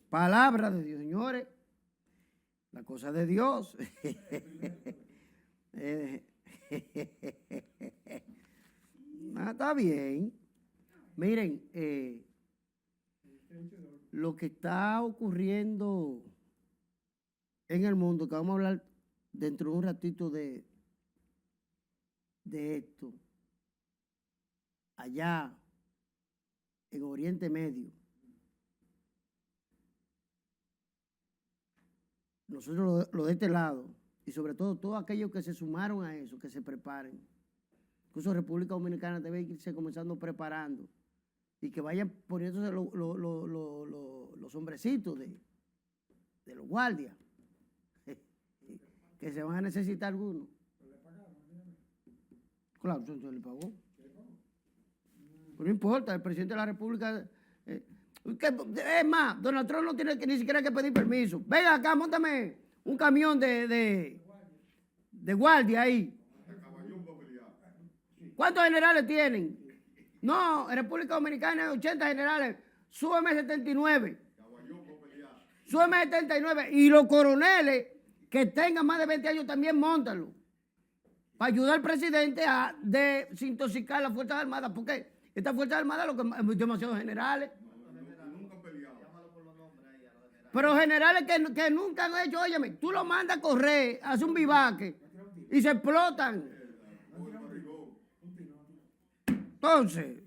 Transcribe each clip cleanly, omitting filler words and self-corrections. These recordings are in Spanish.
Palabra de Dios, señores. La cosa de Dios. Está bien. Miren, lo que está ocurriendo en el mundo, que vamos a hablar dentro de un ratito de esto, allá en Oriente Medio. Nosotros lo de este lado, y sobre todo todos aquellos que se sumaron a eso, que se preparen. Incluso República Dominicana debe irse comenzando preparando y que vayan poniéndose los hombrecitos de los guardias, que se van a necesitar algunos. Claro, se le pagó. Pero no importa, el presidente de la República... es más, Donald Trump no tiene ni siquiera que pedir permiso. Venga acá, móntame un camión de guardia ahí. ¿Cuántos generales tienen? No, en República Dominicana hay 80 generales. Súbeme 79. Súbeme 79. Y los coroneles que tengan más de 20 años también móntalo. Para ayudar al presidente a desintoxicar las Fuerzas Armadas. Porque estas Fuerzas Armadas lo que hay demasiados generales. Pero generales que nunca han hecho, óyeme, tú lo mandas a correr, hace un vivaque y se explotan. Entonces,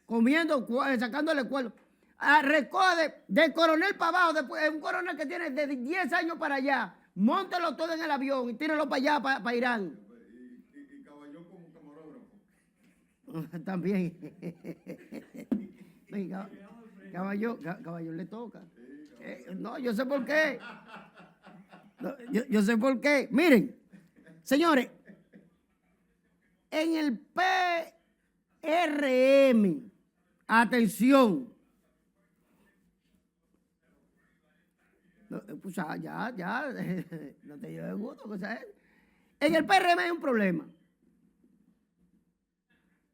comiendo, sacándole cuerno. Recoge de coronel para abajo, después, un coronel que tiene de 10 años para allá, móntelo todo en el avión y tíralo para allá, para Irán. Y Caballón como camarógrafo. También. Caballón le toca. No, yo sé por qué. No, yo sé por qué. Miren, señores, en el PRM, atención. No, pues ya, no te lleves gusto. En el PRM hay un problema.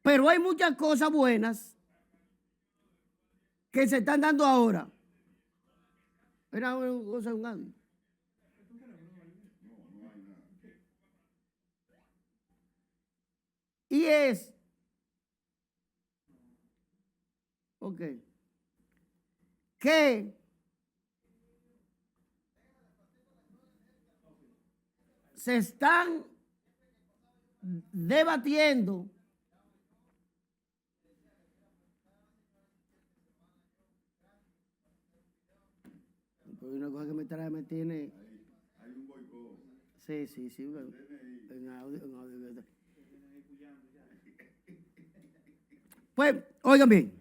Pero hay muchas cosas buenas que se están dando ahora. Era una cosa, un año. Y es, que se están debatiendo una cosa que me tiene. Hay un boicot. Sí. En audio. Pues, oigan bien,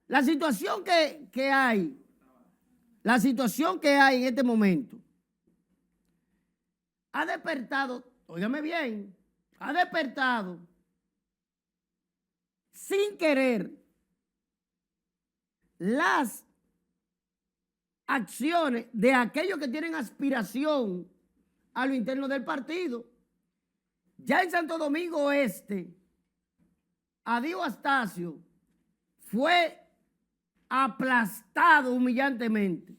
la situación que hay en este momento ha despertado, óigame bien, ha despertado sin querer las acciones de aquellos que tienen aspiración a lo interno del partido. Ya en Santo Domingo Oeste, Adio Astacio fue aplastado humillantemente.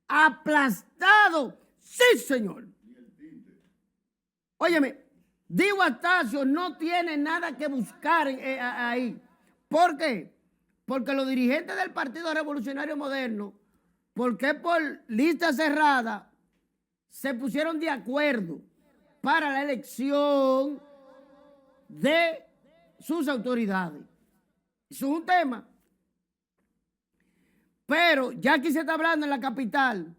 Aplastado, sí señor. Óyeme, Dio Astacio no tiene nada que buscar ahí. ¿Por qué? Porque los dirigentes del Partido Revolucionario Moderno, porque por lista cerrada, se pusieron de acuerdo para la elección de sus autoridades. Eso es un tema. Pero ya aquí se está hablando en la capital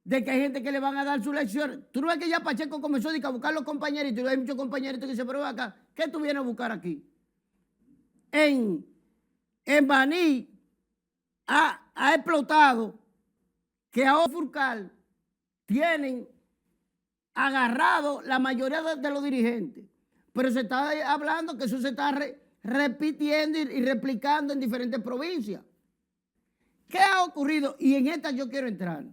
de que hay gente que le van a dar su lección. Tú no ves que ya Pacheco comenzó a buscar los compañeritos, y hay muchos compañeritos que dicen, pero acá, ¿qué tú vienes a buscar aquí? En Baní ha explotado que a Furcal tienen agarrado la mayoría de los dirigentes, pero se está hablando que eso se está repitiendo y replicando en diferentes provincias. ¿Qué ha ocurrido? Y en esta yo quiero entrar.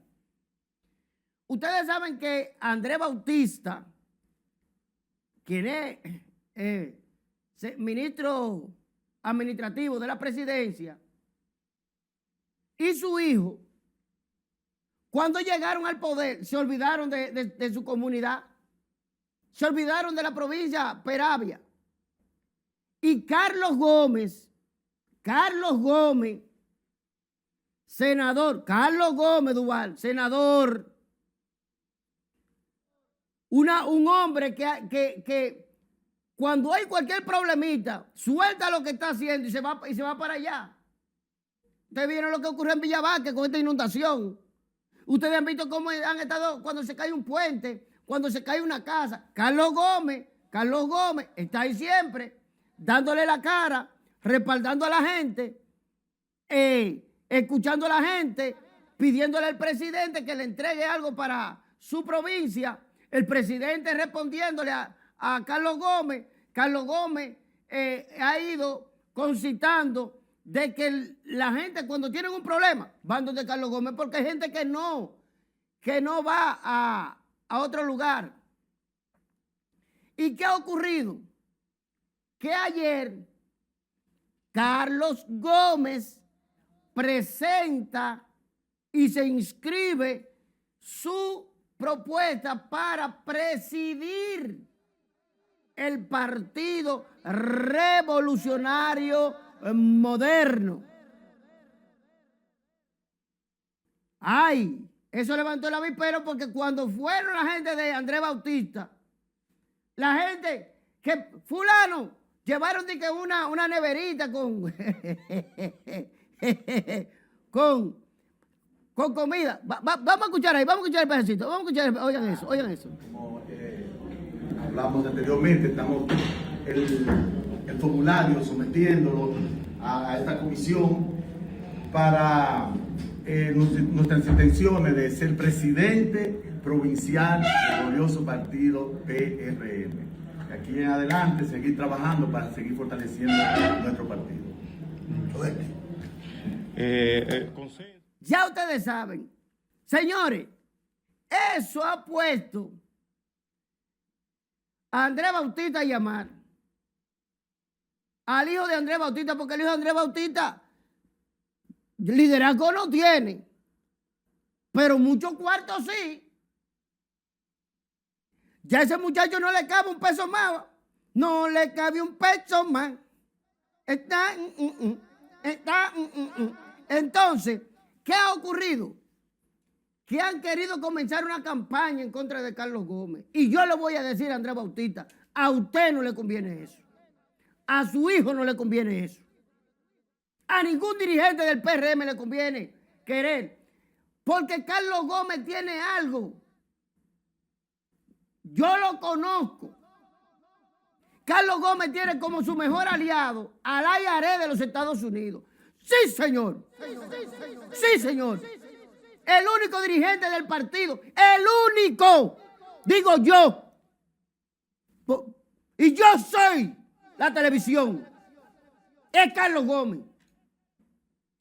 Ustedes saben que Andrés Bautista, quien es ministro administrativo de la presidencia, y su hijo, cuando llegaron al poder, se olvidaron de su comunidad, se olvidaron de la provincia Peravia. Y Carlos Gómez, senador, Carlos Gómez Duval, senador, un hombre que cuando hay cualquier problemita, suelta lo que está haciendo y se va para allá. Ustedes vieron lo que ocurrió en Villavaque con esta inundación. Ustedes han visto cómo han estado cuando se cae un puente, cuando se cae una casa. Carlos Gómez está ahí siempre, dándole la cara, respaldando a la gente, escuchando a la gente, pidiéndole al presidente que le entregue algo para su provincia. El presidente respondiéndole a Carlos Gómez. Carlos Gómez ha ido concitando de que la gente cuando tienen un problema van donde Carlos Gómez, porque hay gente que no va a otro lugar. ¿Y qué ha ocurrido? Que ayer Carlos Gómez presenta y se inscribe su propuesta para presidir el Partido Revolucionario Moderno. Ay, eso levantó el avispero porque cuando fueron la gente de Andrés Bautista, la gente que fulano llevaron de que una neverita con con comida. Vamos a escuchar ahí, vamos a escuchar el pedacito, vamos a escuchar, oigan eso. Como hablamos anteriormente, estamos el formulario sometiéndolo a esta comisión para nuestras intenciones de ser presidente provincial del glorioso partido PRM. De aquí en adelante seguir trabajando para seguir fortaleciendo nuestro partido. Ya ustedes saben, señores, eso ha puesto a Andrés Bautista a llamar al hijo de Andrés Bautista, porque el hijo de Andrés Bautista liderazgo no tiene, pero muchos cuartos sí. Ya a ese muchacho no le cabe un peso más, no le cabe un peso más. Entonces, ¿qué ha ocurrido? Que han querido comenzar una campaña en contra de Carlos Gómez. Y yo le voy a decir a Andrés Bautista, a usted no le conviene eso. A su hijo no le conviene eso. A ningún dirigente del PRM le conviene querer. Porque Carlos Gómez tiene algo. Yo lo conozco. Carlos Gómez tiene como su mejor aliado al IRS de los Estados Unidos. Sí, señor. Sí, señor. El único dirigente del partido. El único. Digo yo. Y yo soy la televisión. Es Carlos Gómez.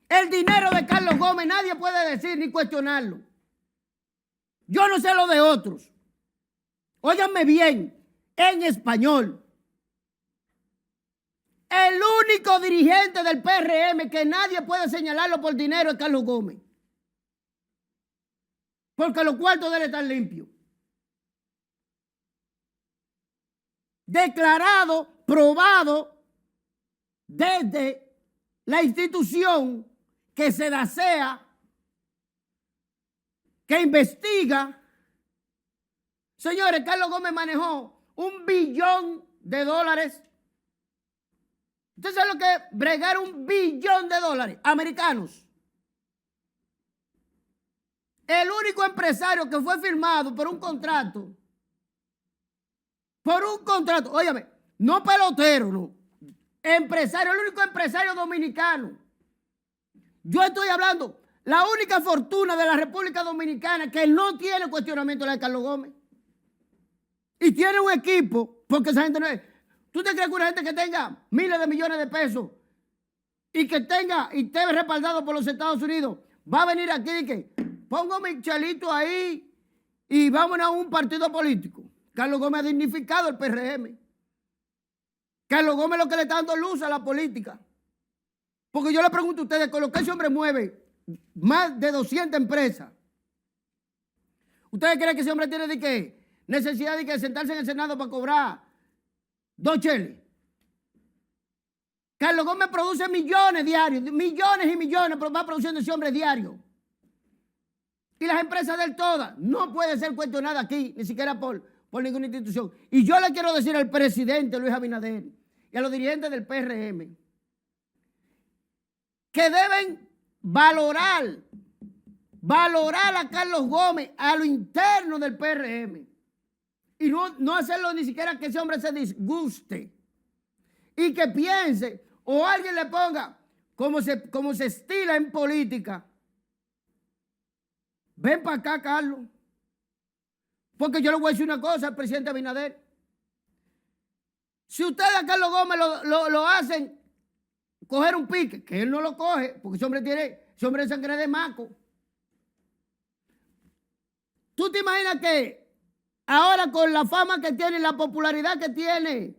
El dinero de Carlos Gómez nadie puede decir ni cuestionarlo. Yo no sé lo de otros. Óiganme bien, en español. El único dirigente del PRM que nadie puede señalarlo por dinero es Carlos Gómez. Porque los cuartos de él están limpios. Declarado, probado desde la institución que se dasea, que investiga. Señores, Carlos Gómez manejó $1 billón. ¿Usted sabe lo que es bregar $1 billón americanos? El único empresario que fue firmado por un contrato, óyame, no pelotero, no, empresario, el único empresario dominicano. Yo estoy hablando, la única fortuna de la República Dominicana que no tiene cuestionamiento es la de Carlos Gómez. Y tiene un equipo, porque esa gente no es... ¿Tú te crees que una gente que tenga miles de millones de pesos y que tenga y esté respaldado por los Estados Unidos va a venir aquí y que pongo mi chelito ahí y vámonos a un partido político? Carlos Gómez ha dignificado el PRM. Carlos Gómez es lo que le está dando luz a la política. Porque yo le pregunto a ustedes, con lo que ese hombre mueve más de 200 empresas. ¿Ustedes creen que ese hombre tiene de qué? Necesidad de que sentarse en el Senado para cobrar 2 cheles? Carlos Gómez produce millones diarios, millones y millones, pero va produciendo ese hombre diario. Y las empresas de él todas, no puede ser cuestionada aquí, ni siquiera por ninguna institución. Y yo le quiero decir al presidente Luis Abinader y a los dirigentes del PRM que deben valorar a Carlos Gómez a lo interno del PRM y no hacerlo ni siquiera que ese hombre se disguste y que piense o alguien le ponga como se estila en política. Ven para acá, Carlos. Porque yo le voy a decir una cosa al presidente Abinader. Si ustedes a Carlos Gómez lo hacen coger un pique, que él no lo coge, porque ese hombre es sangre de maco. ¿Tú te imaginas que ahora con la fama que tiene, la popularidad que tiene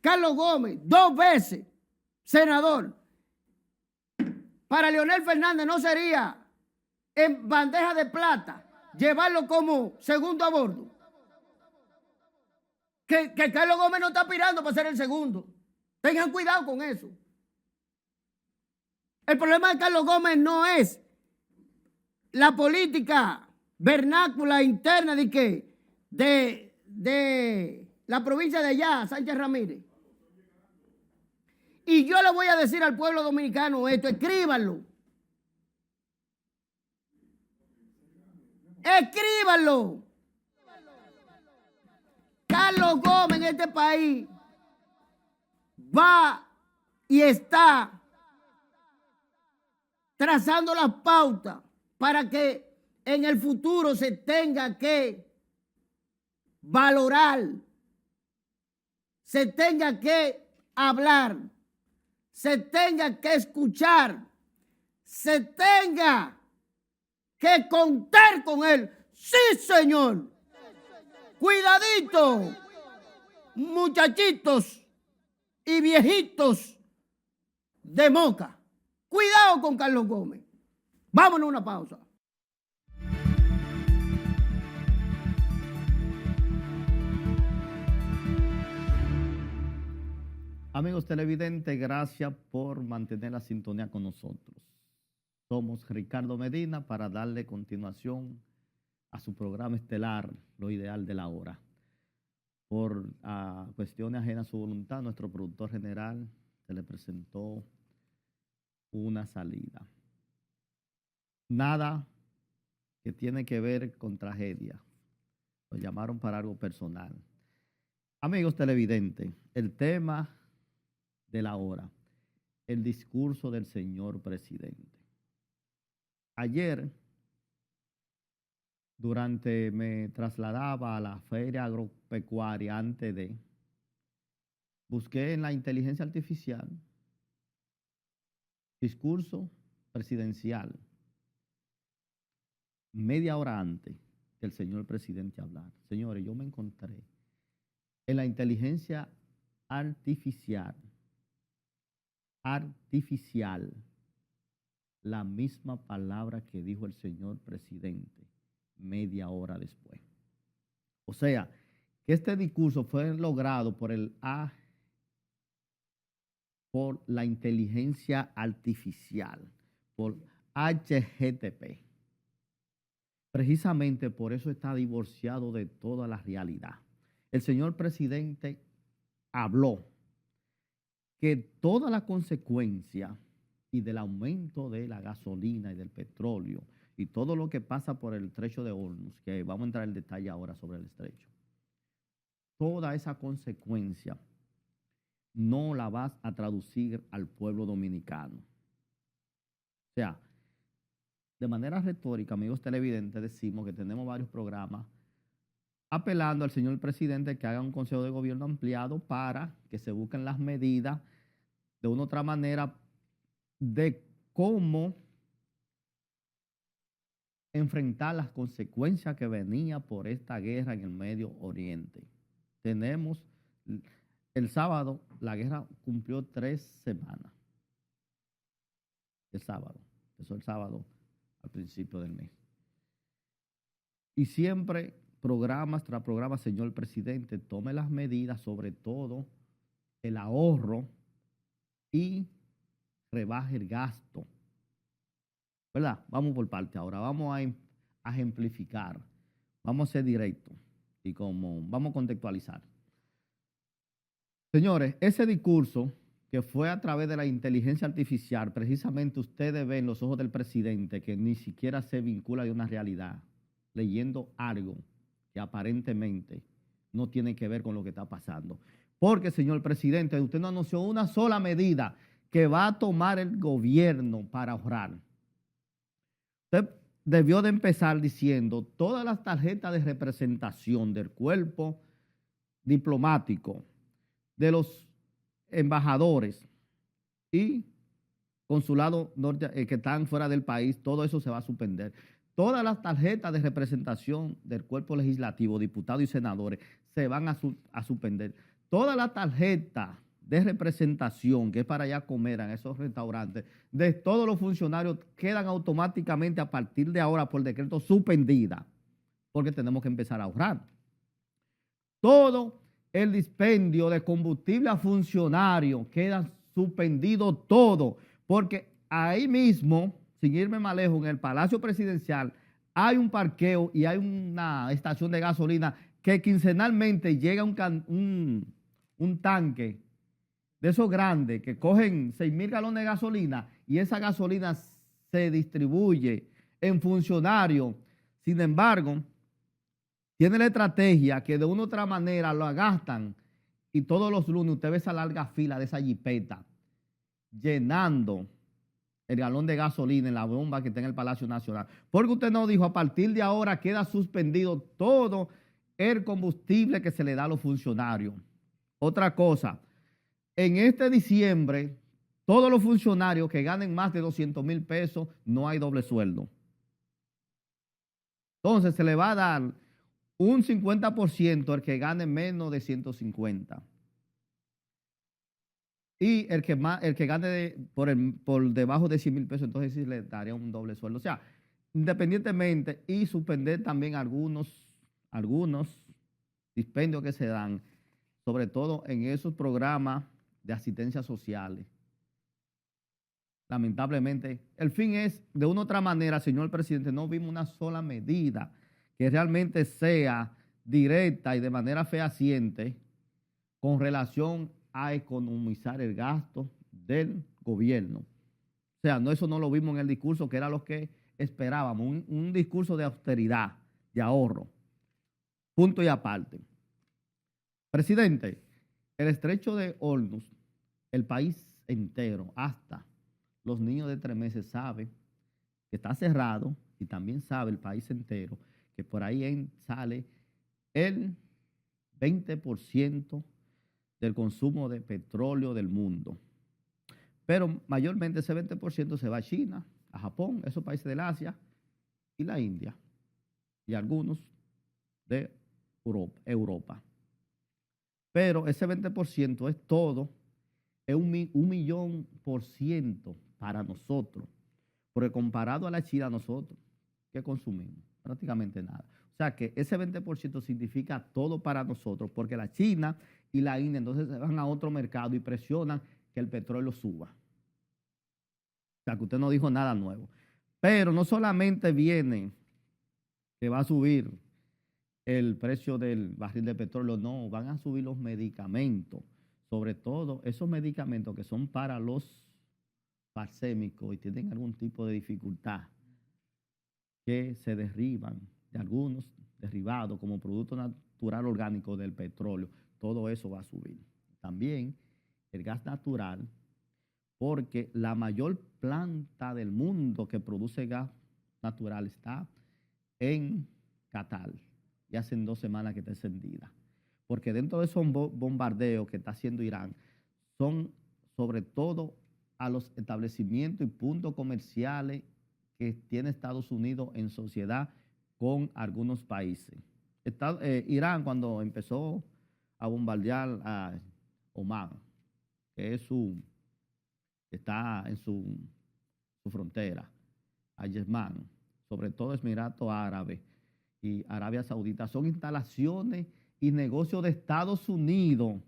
Carlos Gómez, 2 veces senador, para Leonel Fernández no sería en bandeja de plata llevarlo como segundo a bordo? Que Carlos Gómez no está aspirando para ser el segundo. Tengan cuidado con eso. El problema de Carlos Gómez no es la política vernácula interna de la provincia de allá, Sánchez Ramírez. Y yo le voy a decir al pueblo dominicano esto, escríbanlo. Escríbanlo. Carlos Gómez en este país va y está trazando las pautas para que en el futuro se tenga que valorar, se tenga que hablar, se tenga que escuchar, se tenga que contar con él. Sí, señor. Cuidadito, muchachitos y viejitos de Moca. Cuidado con Carlos Gómez. Vámonos a una pausa. Amigos televidentes, gracias por mantener la sintonía con nosotros. Somos Ricardo Medina para darle continuación a su programa estelar, Lo Ideal de la Hora. Por cuestiones ajenas a su voluntad, nuestro productor general se le presentó una salida. Nada que tiene que ver con tragedia. Lo llamaron para algo personal. Amigos televidentes, el tema de la hora, el discurso del señor presidente. Ayer, me trasladaba a la feria agropecuaria busqué en la inteligencia artificial, discurso presidencial, media hora antes del señor presidente hablar. Señores, yo me encontré en la inteligencia artificial, la misma palabra que dijo el señor presidente media hora después. O sea, que este discurso fue logrado por la inteligencia artificial, por HGTP. Precisamente por eso está divorciado de toda la realidad. El señor presidente habló que toda la consecuencia y del aumento de la gasolina y del petróleo y todo lo que pasa por el estrecho de Hormuz, que vamos a entrar en detalle ahora sobre el estrecho, toda esa consecuencia no la vas a traducir al pueblo dominicano. O sea, de manera retórica, amigos televidentes, decimos que tenemos varios programas apelando al señor presidente que haga un consejo de gobierno ampliado para que se busquen las medidas de una u otra manera de cómo enfrentar las consecuencias que venía por esta guerra en el Medio Oriente. Tenemos, el sábado, la guerra cumplió 3 semanas. El sábado. empezó el sábado al principio del mes. Y siempre, programas tras programas, señor presidente, tome las medidas, sobre todo el ahorro y rebaje el gasto. ¿Verdad? Vamos por parte ahora, vamos a ejemplificar, vamos a ser directos y vamos a contextualizar. Señores, ese discurso que fue a través de la inteligencia artificial, precisamente ustedes ven los ojos del presidente que ni siquiera se vincula de una realidad, leyendo algo que aparentemente no tiene que ver con lo que está pasando. Porque, señor presidente, usted no anunció una sola medida que va a tomar el gobierno para ahorrar. Usted debió de empezar diciendo todas las tarjetas de representación del cuerpo diplomático, de los embajadores y consulados que están fuera del país, todo eso se va a suspender. Todas las tarjetas de representación del cuerpo legislativo, diputados y senadores, se van a suspender. Todas las tarjetas de representación, que es para allá comer en esos restaurantes, de todos los funcionarios quedan automáticamente a partir de ahora por decreto suspendidas, porque tenemos que empezar a ahorrar. Todo el dispendio de combustible a funcionarios queda suspendido todo, porque ahí mismo, sin irme más lejos, en el Palacio Presidencial hay un parqueo y hay una estación de gasolina que quincenalmente llega un tanque de esos grandes que cogen 6,000 galones de gasolina y esa gasolina se distribuye en funcionarios. Sin embargo, tiene la estrategia que de una u otra manera lo gastan y todos los lunes usted ve esa larga fila de esa jipeta llenando el galón de gasolina en la bomba que está en el Palacio Nacional. Porque usted no dijo, a partir de ahora queda suspendido todo el combustible que se le da a los funcionarios. Otra cosa, en este diciembre, todos los funcionarios que ganen más de 200,000 pesos, no hay doble sueldo. Entonces se le va a dar un 50% al que gane menos de 150. Y el que gane por debajo de 100,000 pesos, entonces sí le daría un doble sueldo. O sea, independientemente, y suspender también algunos dispendios que se dan, sobre todo en esos programas de asistencia sociales. Lamentablemente, el fin es, de una u otra manera, señor presidente, no vimos una sola medida que realmente sea directa y de manera fehaciente con relación a economizar el gasto del gobierno. O sea, eso no lo vimos en el discurso, que era lo que esperábamos, un discurso de austeridad, de ahorro. Punto y aparte. Presidente, el estrecho de Hormuz, el país entero, hasta los niños de 3 meses saben que está cerrado y también sabe el país entero que por ahí sale el 20% del consumo de petróleo del mundo. Pero mayormente ese 20% se va a China, a Japón, esos países del Asia y la India y algunos de Europa. Pero ese 20% es todo, es un 1,000,000% para nosotros. Porque comparado a la China, nosotros, ¿qué consumimos? Prácticamente nada. O sea que ese 20% significa todo para nosotros, porque la China y la India entonces se van a otro mercado y presionan que el petróleo suba. O sea que usted no dijo nada nuevo. Pero no solamente viene que va a subir el precio del barril de petróleo, no, van a subir los medicamentos, sobre todo esos medicamentos que son para los farsémicos y tienen algún tipo de dificultad, que se derriban de algunos derivados como producto natural orgánico del petróleo, todo eso va a subir. También el gas natural, porque la mayor planta del mundo que produce gas natural está en Qatar. Y hace 2 semanas que está encendida. Porque dentro de esos bombardeos que está haciendo Irán, son sobre todo a los establecimientos y puntos comerciales que tiene Estados Unidos en sociedad con algunos países. Irán, cuando empezó a bombardear a Omán, que está en su frontera, a Yemán, sobre todo Emiratos Árabes y Arabia Saudita, son instalaciones y negocios de Estados Unidos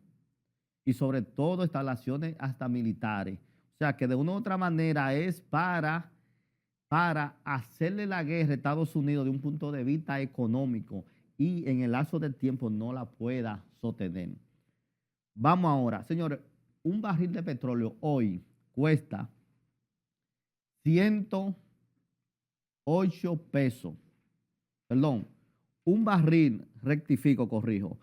y sobre todo instalaciones hasta militares. O sea que de una u otra manera es para hacerle la guerra a Estados Unidos de un punto de vista económico y en el lapso del tiempo no la pueda sostener. Vamos ahora, señores, un barril de petróleo hoy cuesta 108 pesos. Perdón, un barril, rectifico, corrijo,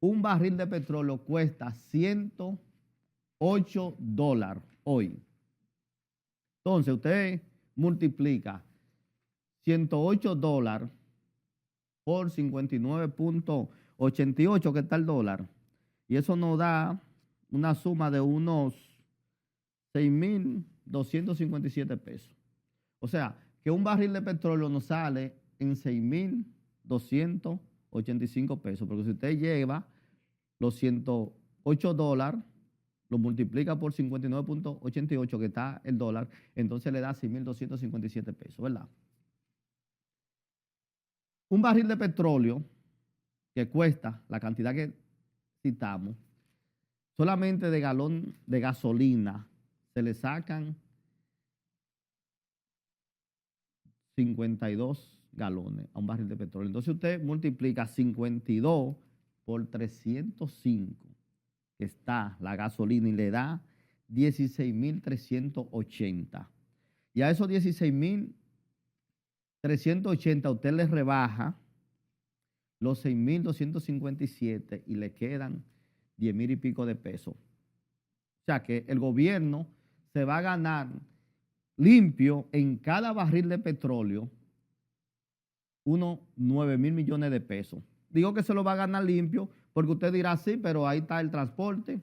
un barril de petróleo cuesta 108 dólares hoy. Entonces, usted multiplica 108 dólares por 59.88 que está el dólar. Y eso nos da una suma de unos 6.257 pesos. O sea, que un barril de petróleo nos sale en 6.285 pesos. Porque si usted lleva los 108 dólares, lo multiplica por 59.88 que está el dólar, entonces le da 6.257 pesos, ¿verdad? Un barril de petróleo que cuesta la cantidad que citamos, solamente de galón de gasolina se le sacan 52 galones a un barril de petróleo. Entonces usted multiplica 52 por 305 que está la gasolina y le da 16.380. Y a esos 16.380 usted le rebaja los 6.257 y le quedan 10.000 y pico de pesos. O sea que el gobierno se va a ganar limpio en cada barril de petróleo unos 9.000 millones de pesos. Digo que se lo va a ganar limpio porque usted dirá, sí, pero ahí está el transporte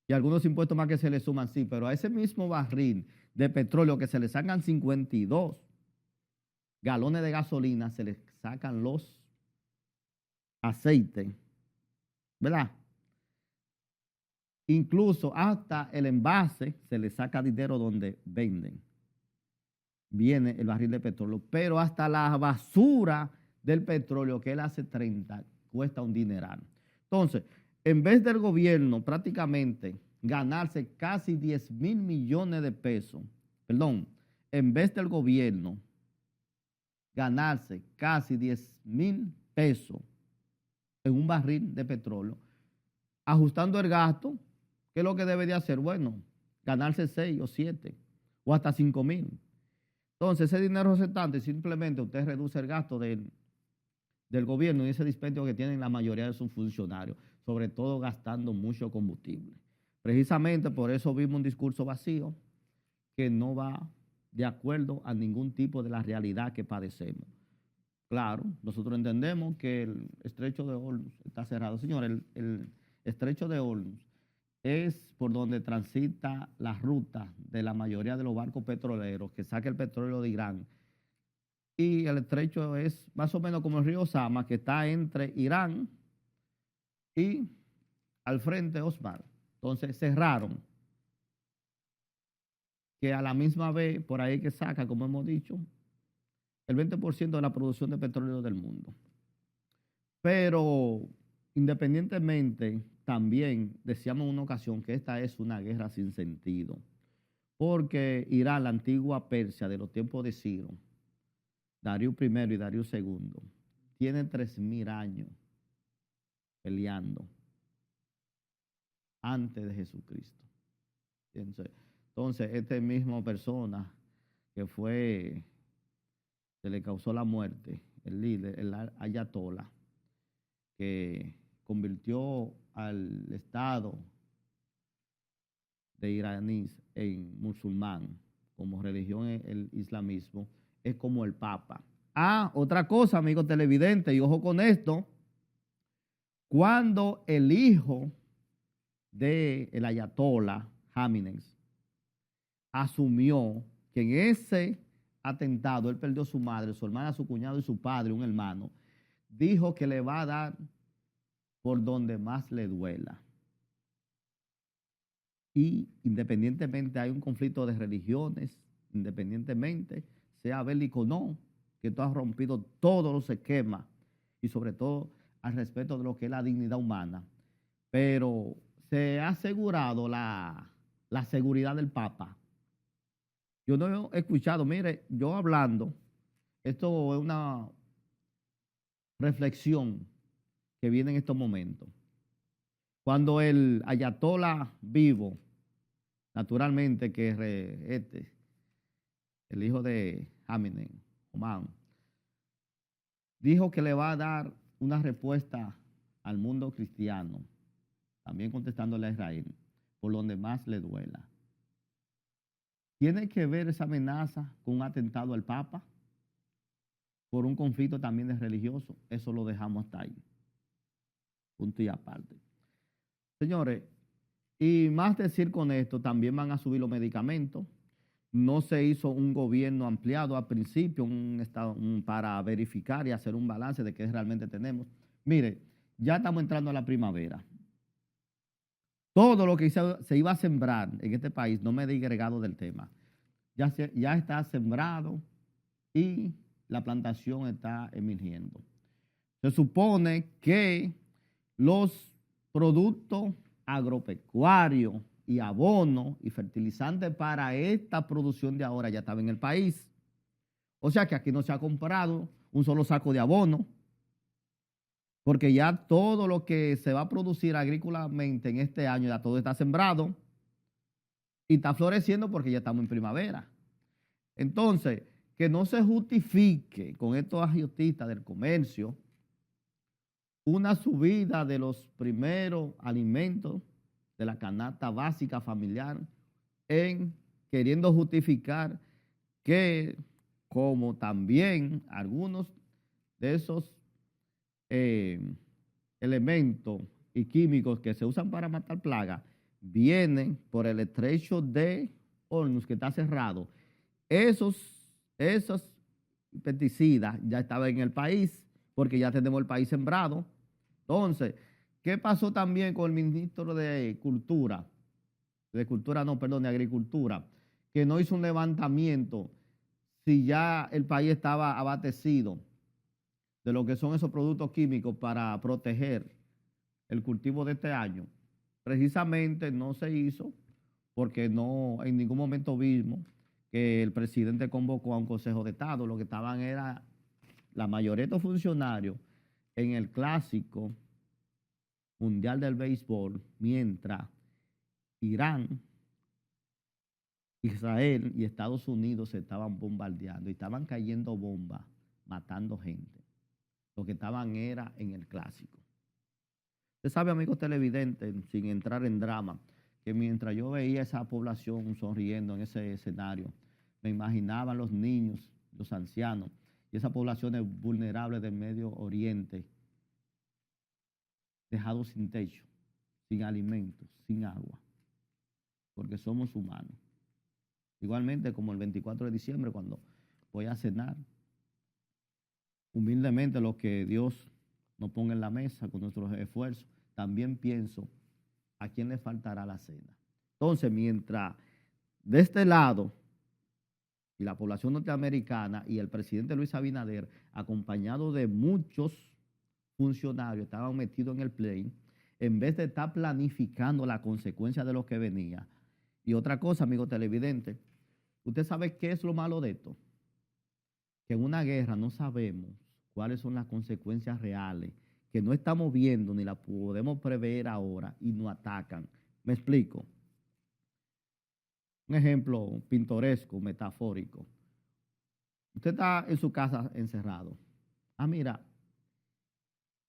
y algunos impuestos más que se le suman, sí, pero a ese mismo barril de petróleo que se le sacan 52 galones de gasolina, se le sacan los aceites, ¿verdad? Incluso hasta el envase se le saca dinero donde venden. Viene el barril de petróleo, pero hasta la basura del petróleo que él hace 30 cuesta un dineral. Entonces, en vez del gobierno prácticamente ganarse casi 10.000 millones de pesos, perdón, en vez del gobierno ganarse casi 10.000 pesos en un barril de petróleo, ajustando el gasto, ¿qué es lo que debe de hacer? Bueno, ganarse 6 o 7 o hasta 5.000. Entonces, ese dinero restante simplemente usted reduce el gasto del gobierno y ese dispendio que tienen la mayoría de sus funcionarios, sobre todo gastando mucho combustible. Precisamente por eso vimos un discurso vacío que no va de acuerdo a ningún tipo de la realidad que padecemos. Claro, nosotros entendemos que el estrecho de Hormuz está cerrado. Señor, el estrecho de Hormuz es por donde transita la ruta de la mayoría de los barcos petroleros que saca el petróleo de Irán. Y el estrecho es más o menos como el río Sama, que está entre Irán y al frente Osmar. Entonces cerraron. Que a la misma vez, por ahí que saca, como hemos dicho, el 20% de la producción de petróleo del mundo. Pero independientemente, también decíamos en una ocasión que esta es una guerra sin sentido. Porque Irán, la antigua Persia de los tiempos de Ciro, Darío I y Darío II, tienen 3.000 años peleando antes de Jesucristo. Entonces, esta misma persona que se le causó la muerte, el líder, el ayatolá, que convirtió al Estado de iraníes en musulmán, como religión el islamismo, es como el Papa. Otra cosa, amigos televidentes, y ojo con esto, cuando el hijo del ayatolá, Jamenei, asumió que en ese atentado él perdió su madre, su hermana, su cuñado y su padre, un hermano, dijo que le va a dar por donde más le duela. Y independientemente hay un conflicto de religiones, independientemente sea bélico o no, que tú has rompido todos los esquemas y sobre todo al respeto de lo que es la dignidad humana. Pero se ha asegurado la seguridad del Papa. Yo no he escuchado, mire, yo hablando, esto es una reflexión que viene en estos momentos. Cuando el ayatolá vivo, naturalmente que el hijo de Khamenei, Oman, dijo que le va a dar una respuesta al mundo cristiano, también contestándole a Israel, por donde más le duela. ¿Tiene que ver esa amenaza con un atentado al Papa? Por un conflicto también de religioso. Eso lo dejamos hasta ahí. Punto y aparte. Señores, y más decir con esto, también van a subir los medicamentos. No se hizo un gobierno ampliado al principio para verificar y hacer un balance de qué realmente tenemos. Mire, ya estamos entrando a la primavera. Todo lo que se iba a sembrar en este país, no me he digregado del tema, ya está sembrado y la plantación está emergiendo. Se supone que los productos agropecuarios y abonos y fertilizantes para esta producción de ahora ya estaban en el país. O sea que aquí no se ha comprado un solo saco de abono, porque ya todo lo que se va a producir agrícolamente en este año, ya todo está sembrado y está floreciendo porque ya estamos en primavera. Entonces, que no se justifique con estos agiostistas del comercio una subida de los primeros alimentos de la canasta básica familiar en queriendo justificar que como también algunos de esos elementos y químicos que se usan para matar plagas vienen por el estrecho de Hormuz que está cerrado. Esos pesticidas ya estaban en el país porque ya tenemos el país sembrado. Entonces, ¿qué pasó también con el ministro de Agricultura, que no hizo un levantamiento si ya el país estaba abastecido de lo que son esos productos químicos para proteger el cultivo de este año? Precisamente no se hizo porque no en ningún momento vimos que el presidente convocó a un Consejo de Estado. Lo que estaban era la mayoría de estos funcionarios en el Clásico Mundial del Béisbol, mientras Irán, Israel y Estados Unidos se estaban bombardeando y estaban cayendo bombas, matando gente. Lo que estaban era en el Clásico. Usted sabe, amigos televidentes, sin entrar en drama, que mientras yo veía esa población sonriendo en ese escenario, me imaginaba los niños, los ancianos y esas poblaciones vulnerables del Medio Oriente, dejados sin techo, sin alimentos, sin agua, porque somos humanos. Igualmente como el 24 de diciembre, cuando voy a cenar, humildemente lo que Dios nos ponga en la mesa con nuestros esfuerzos, también pienso a quién le faltará la cena. Entonces, mientras de este lado y la población norteamericana y el presidente Luis Abinader, acompañado de muchos funcionarios, estaban metidos en el play, en vez de estar planificando la consecuencia de lo que venía. Y otra cosa, amigo televidente, ¿usted sabe qué es lo malo de esto? Que en una guerra no sabemos cuáles son las consecuencias reales, que no estamos viendo ni las podemos prever ahora y nos atacan. ¿Me explico? Un ejemplo pintoresco, metafórico. Usted está en su casa encerrado. Mira,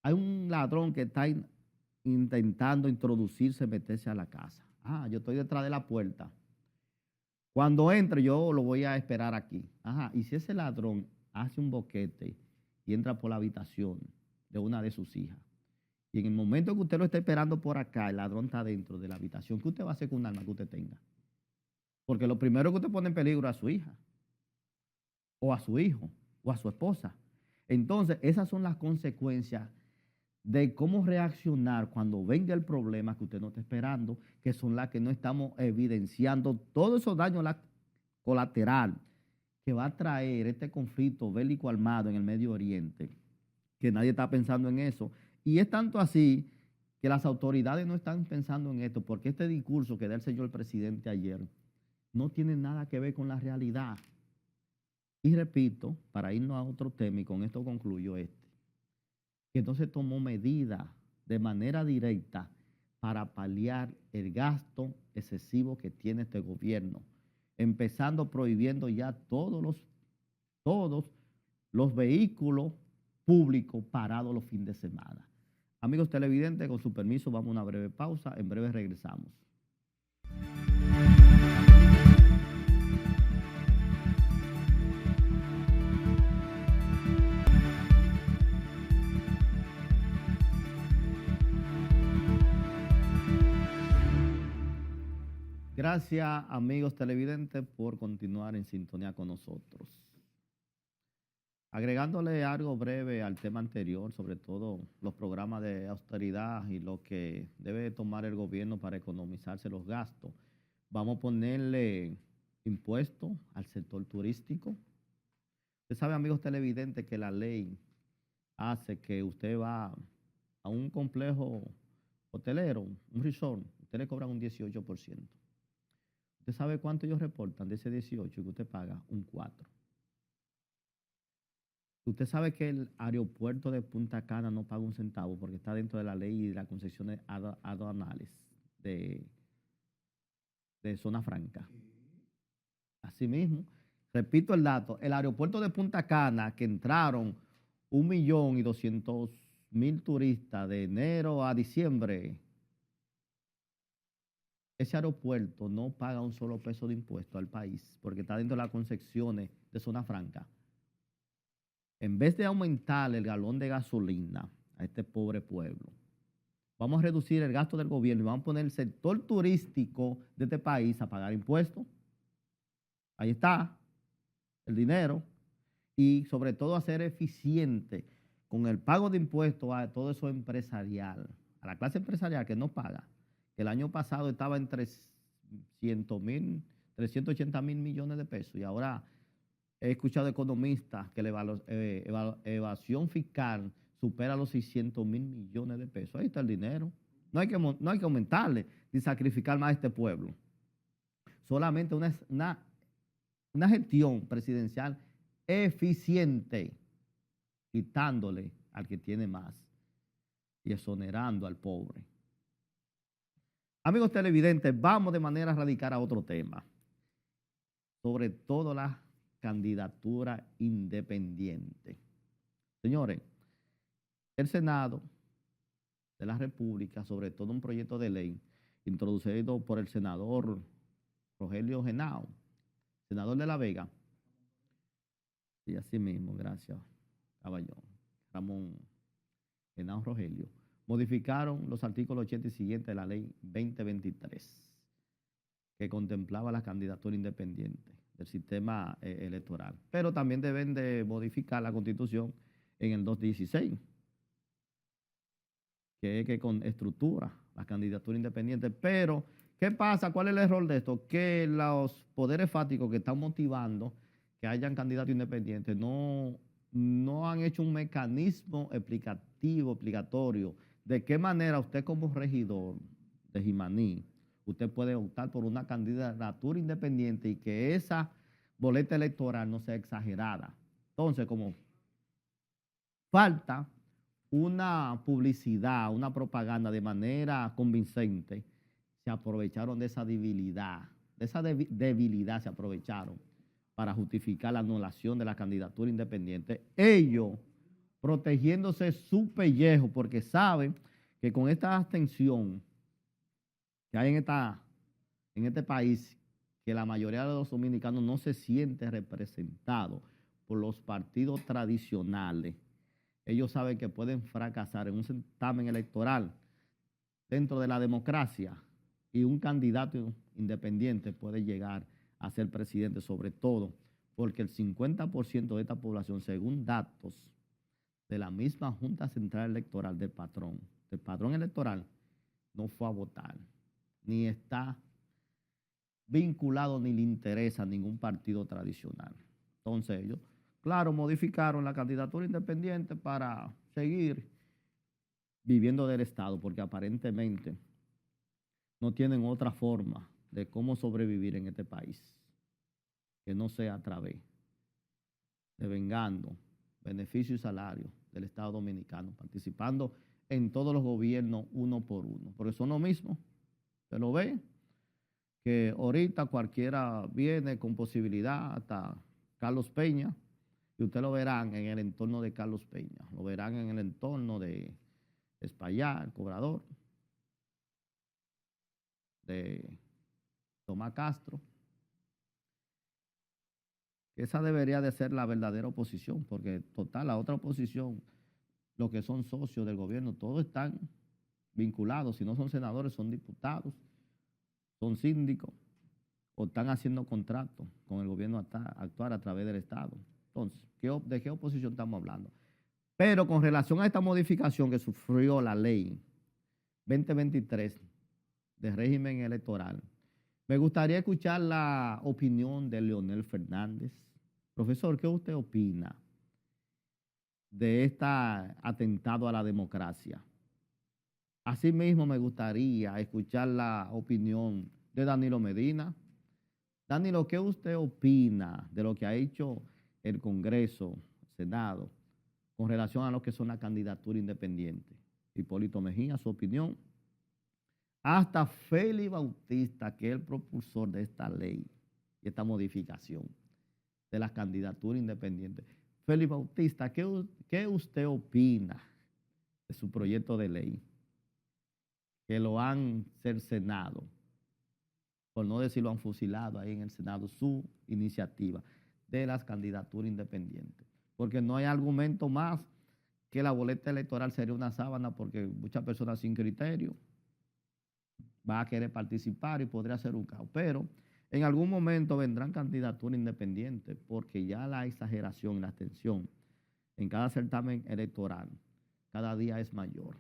hay un ladrón que está intentando introducirse, meterse a la casa. Yo estoy detrás de la puerta. Cuando entre, yo lo voy a esperar aquí. Y si ese ladrón hace un boquete y entra por la habitación de una de sus hijas, y en el momento que usted lo está esperando por acá, el ladrón está dentro de la habitación, ¿qué usted va a hacer con un arma que usted tenga? Porque lo primero que usted pone en peligro es a su hija, o a su hijo, o a su esposa. Entonces, esas son las consecuencias de cómo reaccionar cuando venga el problema que usted no está esperando, que son las que no estamos evidenciando, todos esos daños colaterales que va a traer este conflicto bélico armado en el Medio Oriente, que nadie está pensando en eso. Y es tanto así que las autoridades no están pensando en esto, porque este discurso que da el señor presidente ayer no tiene nada que ver con la realidad. Y repito, para irnos a otro tema, y con esto concluyo que entonces tomó medidas de manera directa para paliar el gasto excesivo que tiene este gobierno, empezando prohibiendo ya todos los vehículos públicos parados los fines de semana. Amigos televidentes, con su permiso, vamos a una breve pausa. En breve regresamos. Gracias, amigos televidentes, por continuar en sintonía con nosotros. Agregándole algo breve al tema anterior, sobre todo los programas de austeridad y lo que debe tomar el gobierno para economizarse los gastos, vamos a ponerle impuestos al sector turístico. Usted sabe, amigos televidentes, que la ley hace que usted va a un complejo hotelero, un resort, usted le cobran un 18%. ¿Usted sabe cuánto ellos reportan de ese 18 que usted paga? Un 4%. Usted sabe que el aeropuerto de Punta Cana no paga un centavo porque está dentro de la ley y de las concesiones aduanales de zona franca. Asimismo, repito el dato, el aeropuerto de Punta Cana, que entraron 1.200.000 turistas de enero a diciembre, ese aeropuerto no paga un solo peso de impuesto al país porque está dentro de las concesiones de zona franca. En vez de aumentar el galón de gasolina a este pobre pueblo, vamos a reducir el gasto del gobierno y vamos a poner el sector turístico de este país a pagar impuestos. Ahí está el dinero. Y sobre todo a ser eficiente con el pago de impuestos a todo eso empresarial, a la clase empresarial que no paga, que el año pasado estaba en 380.000 millones de pesos y ahora he escuchado economistas que la evasión fiscal supera los 600.000 millones de pesos. Ahí está el dinero. No hay que aumentarle ni sacrificar más a este pueblo. Solamente una gestión presidencial eficiente, quitándole al que tiene más y exonerando al pobre. Amigos televidentes, vamos de manera radical a otro tema. Sobre todo la candidatura independiente. Señores, el Senado de la República, sobre todo un proyecto de ley introducido por el senador Rogelio Henao, senador de La Vega, y así mismo, gracias, caballón, Ramón Henao Rogelio, modificaron los artículos 80 y siguientes de la ley 2023, que contemplaba la candidatura independiente del sistema electoral. Pero también deben de modificar la Constitución en el 216, que es que con estructura la candidatura independiente. Pero, ¿qué pasa? ¿Cuál es el error de esto? Que los poderes fácticos que están motivando que hayan candidatos independientes no han hecho un mecanismo obligatorio de qué manera usted como regidor de Jimaní, usted puede optar por una candidatura independiente y que esa boleta electoral no sea exagerada. Entonces, como falta una publicidad, una propaganda de manera convincente, se aprovecharon de esa debilidad, se aprovecharon para justificar la anulación de la candidatura independiente. Ellos protegiéndose su pellejo porque saben que con esta abstención que hay en este país, que la mayoría de los dominicanos no se siente representado por los partidos tradicionales. Ellos saben que pueden fracasar en un certamen electoral dentro de la democracia y un candidato independiente puede llegar a ser presidente, sobre todo porque el 50% de esta población, según datos de la misma Junta Central Electoral del padrón electoral, no fue a votar, ni está vinculado ni le interesa a ningún partido tradicional. Entonces ellos, claro, modificaron la candidatura independiente para seguir viviendo del Estado, porque aparentemente no tienen otra forma de cómo sobrevivir en este país, que no sea a través de vengando beneficio y salario del Estado Dominicano, participando en todos los gobiernos uno por uno, porque son lo mismo. ¿Se lo ve? Que ahorita cualquiera viene con posibilidad, hasta Carlos Peña, y usted lo verán en el entorno de Carlos Peña, lo verán en el entorno de Espaillat, el Cobrador, de Tomás Castro. Esa debería de ser la verdadera oposición, porque total, la otra oposición, los que son socios del gobierno, todos están vinculados, si no son senadores, son diputados, son síndicos, o están haciendo contratos con el gobierno actual a través del Estado. Entonces, ¿de qué oposición estamos hablando? Pero con relación a esta modificación que sufrió la ley 2023 de régimen electoral, me gustaría escuchar la opinión de Leonel Fernández. Profesor, ¿qué usted opina de este atentado a la democracia? Asimismo, me gustaría escuchar la opinión de Danilo Medina. Danilo, ¿qué usted opina de lo que ha hecho el Congreso, el Senado, con relación a lo que son las candidaturas independientes? Hipólito Mejía, su opinión. Hasta Félix Bautista, que es el propulsor de esta ley y esta modificación de las candidaturas independientes. Félix Bautista, ¿qué usted opina de su proyecto de ley? Que lo han cercenado, por no decir lo han fusilado ahí en el Senado, su iniciativa de las candidaturas independientes. Porque no hay argumento más que la boleta electoral sería una sábana, porque muchas personas sin criterio va a querer participar y podría ser un caos. Pero en algún momento vendrán candidaturas independientes, porque ya la exageración y la abstención en cada certamen electoral cada día es mayor.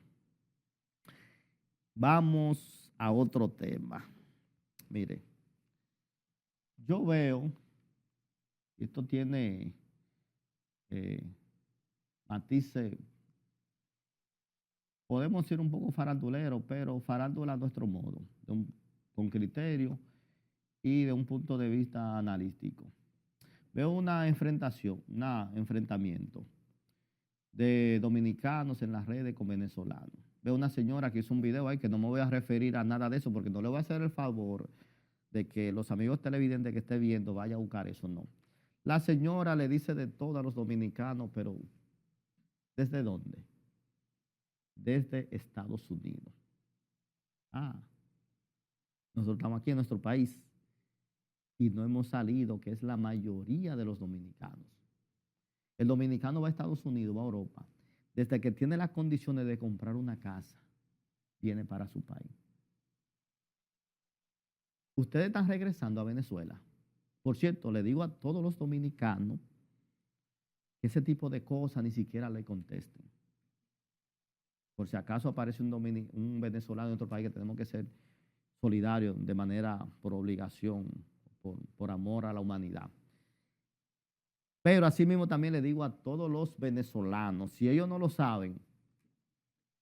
Vamos a otro tema. Mire, yo veo, esto tiene matices, podemos ser un poco farandulero, pero farándula a nuestro modo, con criterio y de un punto de vista analítico. Veo un enfrentamiento de dominicanos en las redes con venezolanos. Veo una señora que hizo un video ahí, que no me voy a referir a nada de eso, porque no le voy a hacer el favor de que los amigos televidentes que estén viendo vayan a buscar eso, no. La señora le dice de todo a los dominicanos, pero ¿desde dónde? Desde Estados Unidos. Nosotros estamos aquí en nuestro país y no hemos salido, que es la mayoría de los dominicanos. El dominicano va a Estados Unidos, va a Europa. Desde que tiene las condiciones de comprar una casa, viene para su país. Ustedes están regresando a Venezuela. Por cierto, le digo a todos los dominicanos que ese tipo de cosas ni siquiera le contesten. Por si acaso aparece un venezolano en otro país, que tenemos que ser solidarios de manera por obligación, por amor a la humanidad. Pero asimismo también le digo a todos los venezolanos, si ellos no lo saben,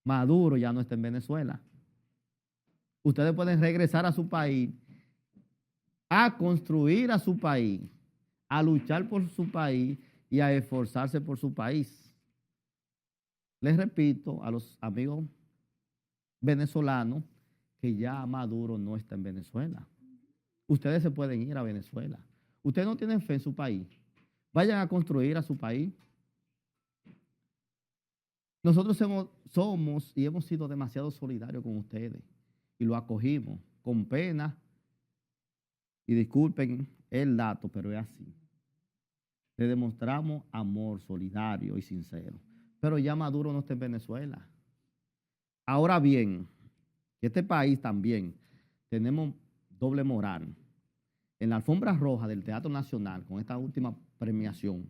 Maduro ya no está en Venezuela. Ustedes pueden regresar a su país, a construir a su país, a luchar por su país y a esforzarse por su país. Les repito a los amigos venezolanos que ya Maduro no está en Venezuela. Ustedes se pueden ir a Venezuela. Ustedes no tienen fe en su país. Vayan a construir a su país. Nosotros somos y hemos sido demasiado solidarios con ustedes y lo acogimos con pena. Y disculpen el dato, pero es así. Le demostramos amor solidario y sincero. Pero ya Maduro no está en Venezuela. Ahora bien, este país también tenemos doble moral. En la alfombra roja del Teatro Nacional, con esta última premiación,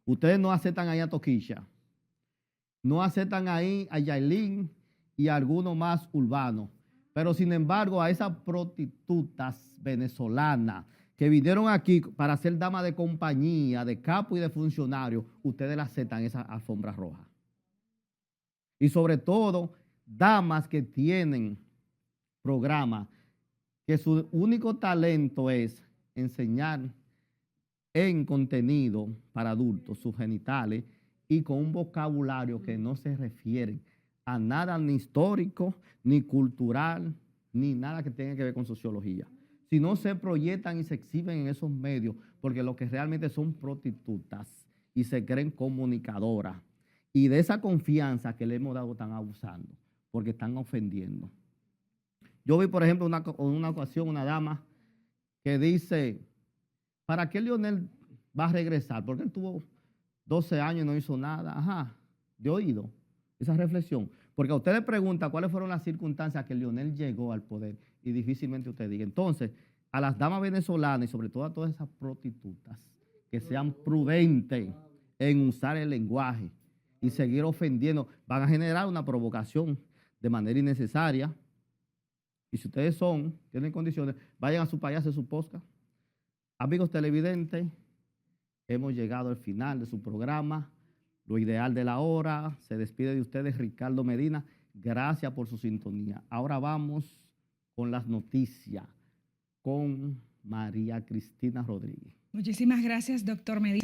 ustedes no aceptan ahí a Toquilla, no aceptan ahí a Yailin y a algunos más urbanos, pero sin embargo a esas prostitutas venezolanas que vinieron aquí para ser damas de compañía, de capo y de funcionario, ustedes la aceptan esa alfombra roja. Y sobre todo, damas que tienen programas, que su único talento es enseñar en contenido para adultos sus genitales y con un vocabulario que no se refiere a nada ni histórico, ni cultural, ni nada que tenga que ver con sociología. Si no se proyectan y se exhiben en esos medios, porque lo que realmente son prostitutas y se creen comunicadoras. Y de esa confianza que le hemos dado están abusando, porque están ofendiendo. Yo vi, por ejemplo, una ocasión una dama que dice, ¿para qué Leonel va a regresar? Porque él tuvo 12 años y no hizo nada. Ajá, de oído esa reflexión. Porque a usted le pregunta cuáles fueron las circunstancias que Leonel llegó al poder y difícilmente usted diga. Entonces, a las damas venezolanas y sobre todo a todas esas prostitutas, que sean prudentes en usar el lenguaje y seguir ofendiendo, van a generar una provocación de manera innecesaria. Y si ustedes tienen condiciones, vayan a su país a hacer su podcast. Amigos televidentes, hemos llegado al final de su programa, Lo Ideal de la Hora. Se despide de ustedes Ricardo Medina. Gracias por su sintonía. Ahora vamos con las noticias con María Cristina Rodríguez. Muchísimas gracias, doctor Medina.